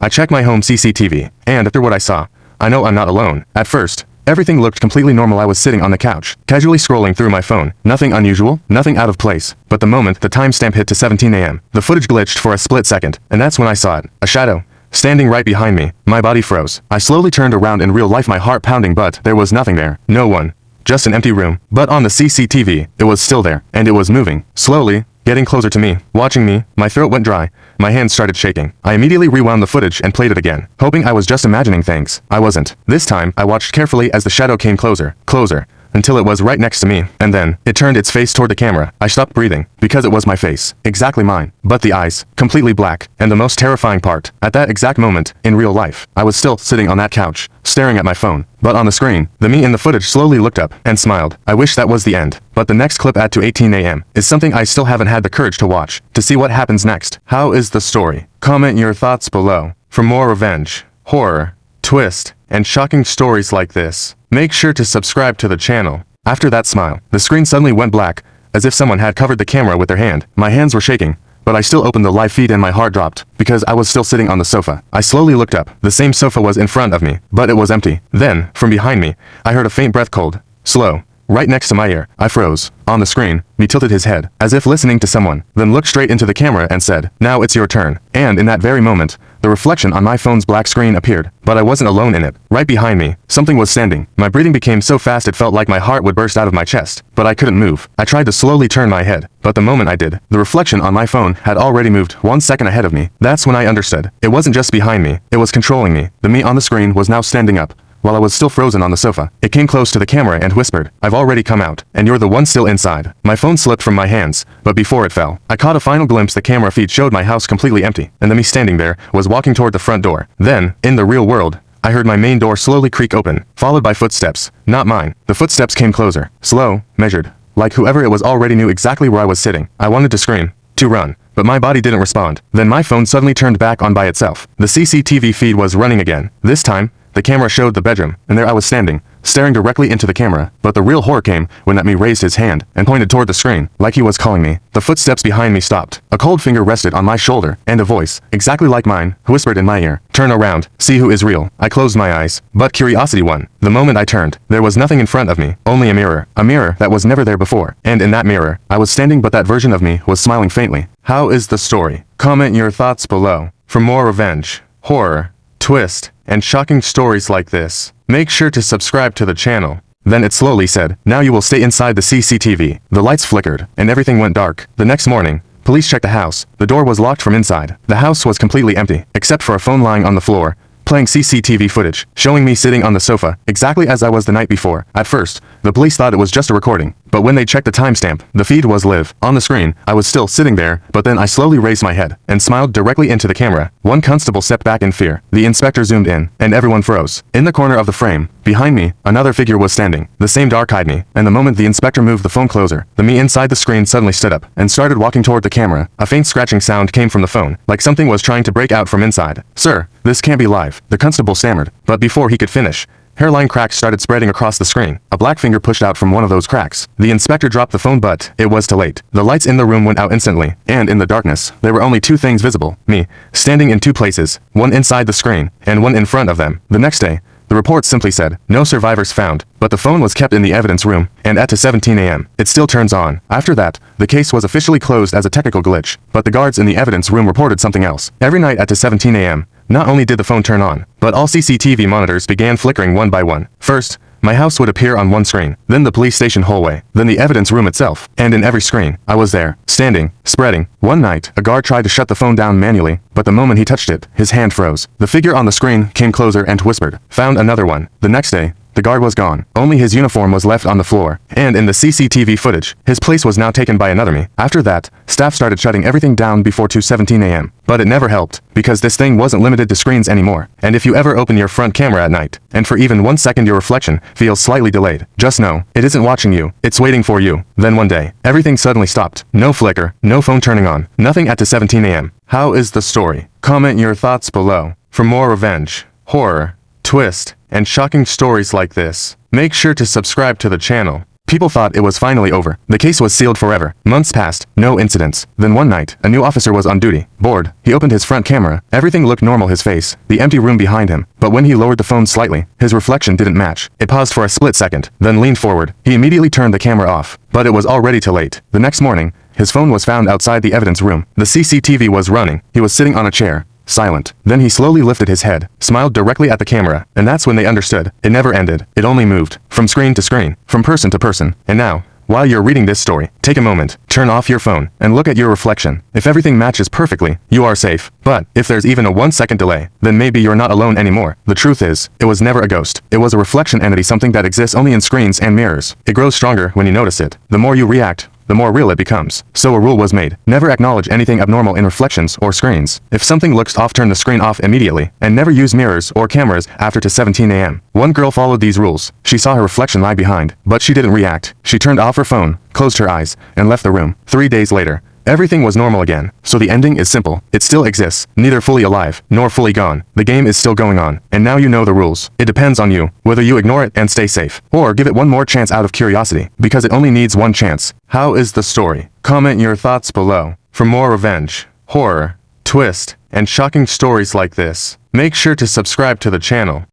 I check my home CCTV, and after what I saw, I know I'm not alone. At first, everything looked completely normal. I was sitting on the couch, casually scrolling through my phone. Nothing unusual, nothing out of place. But the moment the timestamp hit to 17 a.m., the footage glitched for a split second, and that's when I saw it. A shadow. Standing right behind me, my body froze. I slowly turned around in real life, my heart pounding, but there was nothing there. No one. Just an empty room. But on the CCTV, it was still there, and it was moving. Slowly, getting closer to me. Watching me, my throat went dry. My hands started shaking. I immediately rewound the footage and played it again, hoping I was just imagining things. I wasn't. This time, I watched carefully as the shadow came closer, closer, until it was right next to me, and then, it turned its face toward the camera. I stopped breathing, because it was my face. Exactly mine. But the eyes, completely black. And the most terrifying part, at that exact moment, in real life, I was still sitting on that couch, staring at my phone. But on the screen, the me in the footage slowly looked up, and smiled. I wish that was the end. But the next clip at 2:18 a.m. is something I still haven't had the courage to watch, to see what happens next. How is the story? Comment your thoughts below. For more revenge, horror, twist, and shocking stories like this, make sure to subscribe to the channel. After that smile, the screen suddenly went black, as if someone had covered the camera with their hand. My hands were shaking, but I still opened the live feed and my heart dropped, because I was still sitting on the sofa. I slowly looked up. The same sofa was in front of me, but it was empty. Then, from behind me, I heard a faint breath, cold, slow, right next to my ear. I froze. On the screen, he tilted his head, as if listening to someone, then looked straight into the camera and said, "Now it's your turn." And in that very moment, the reflection on my phone's black screen appeared, but I wasn't alone in it. Right behind me, something was standing. My breathing became so fast it felt like my heart would burst out of my chest, but I couldn't move. I tried to slowly turn my head, but the moment I did, the reflection on my phone had already moved 1 second ahead of me. That's when I understood. It wasn't just behind me, it was controlling me. The me on the screen was now standing up, while I was still frozen on the sofa. It came close to the camera and whispered, "I've already come out, and you're the one still inside." My phone slipped from my hands, but before it fell, I caught a final glimpse. The camera feed showed my house completely empty, and the me standing there was walking toward the front door. Then, in the real world, I heard my main door slowly creak open, followed by footsteps. Not mine. The footsteps came closer, slow, measured, like whoever it was already knew exactly where I was sitting. I wanted to scream, to run, but my body didn't respond. Then my phone suddenly turned back on by itself. The CCTV feed was running again. This time, the camera showed the bedroom, and there I was standing, staring directly into the camera. But the real horror came when that me raised his hand and pointed toward the screen, like he was calling me. The footsteps behind me stopped. A cold finger rested on my shoulder, and a voice, exactly like mine, whispered in my ear, "Turn around, see who is real." I closed my eyes, but curiosity won. The moment I turned, there was nothing in front of me, only a mirror that was never there before. And in that mirror, I was standing, but that version of me was smiling faintly. How is the story? Comment your thoughts below. For more revenge, horror, twist, and shocking stories like this, make sure to subscribe to the channel. Then it slowly said, "Now you will stay inside the CCTV." The lights flickered, and everything went dark. The next morning, police checked the house. The door was locked from inside. The house was completely empty, except for a phone lying on the floor, playing CCTV footage, showing me sitting on the sofa, exactly as I was the night before. At first, the police thought it was just a recording, but when they checked the timestamp, the feed was live. On the screen, I was still sitting there, but then I slowly raised my head, and smiled directly into the camera. One constable stepped back in fear. The inspector zoomed in, and everyone froze. In the corner of the frame, behind me, another figure was standing, the same dark-eyed me, and the moment the inspector moved the phone closer, the me inside the screen suddenly stood up, and started walking toward the camera. A faint scratching sound came from the phone, like something was trying to break out from inside. "Sir, this can't be live," the constable stammered, but before he could finish, hairline cracks started spreading across the screen. A black finger pushed out from one of those cracks. The inspector dropped the phone, but it was too late. The lights in the room went out instantly, and in the darkness, there were only two things visible. Me, standing in two places, one inside the screen, and one in front of them. The next day, the report simply said, "No survivors found," but the phone was kept in the evidence room, and at 17 a.m., it still turns on. After that, the case was officially closed as a technical glitch, but the guards in the evidence room reported something else. Every night at 17 a.m., not only did the phone turn on, but all CCTV monitors began flickering one by one. First, my house would appear on one screen, then the police station hallway, then the evidence room itself, and in every screen, I was there, standing, spreading. One night, a guard tried to shut the phone down manually, but the moment he touched it, his hand froze. The figure on the screen came closer and whispered, "Found another one." The next day, the guard was gone. Only his uniform was left on the floor, and in the CCTV footage, his place was now taken by another me. After that, staff started shutting everything down before 2:17 a.m. But it never helped, because this thing wasn't limited to screens anymore. And if you ever open your front camera at night, and for even 1 second your reflection feels slightly delayed, just know, it isn't watching you, it's waiting for you. Then one day, everything suddenly stopped. No flicker, no phone turning on, nothing at 2:17 a.m. How is the story? Comment your thoughts below. For more revenge, horror, twist, and shocking stories like this, make sure to subscribe to the channel. People thought it was finally over. The case was sealed forever. Months passed, no incidents. Then one night, a new officer was on duty. Bored, he opened his front camera. Everything looked normal, his face, the empty room behind him. But when he lowered the phone slightly, his reflection didn't match. It paused for a split second, then leaned forward. He immediately turned the camera off. But it was already too late. The next morning, his phone was found outside the evidence room. The CCTV was running. He was sitting on a chair, silent. Then he slowly lifted his head, smiled directly at the camera, and that's when they understood. It never ended. It only moved. From screen to screen, from person to person. And now, while you're reading this story, take a moment, turn off your phone, and look at your reflection. If everything matches perfectly, you are safe. But if there's even a 1-second delay, then maybe you're not alone anymore. The truth is, it was never a ghost. It was a reflection entity, something that exists only in screens and mirrors. It grows stronger when you notice it. The more you react, the more real it becomes. So a rule was made. Never acknowledge anything abnormal in reflections or screens. If something looks off, turn the screen off immediately, and never use mirrors or cameras after 17 a.m. One girl followed these rules. She saw her reflection lie behind, but she didn't react. She turned off her phone, closed her eyes, and left the room. 3 days later, everything was normal again. So the ending is simple. It still exists, neither fully alive, nor fully gone. The game is still going on, and now you know the rules. It depends on you, whether you ignore it and stay safe, or give it one more chance out of curiosity, because it only needs one chance. How is the story? Comment your thoughts below. For more revenge, horror, twist, and shocking stories like this, make sure to subscribe to the channel.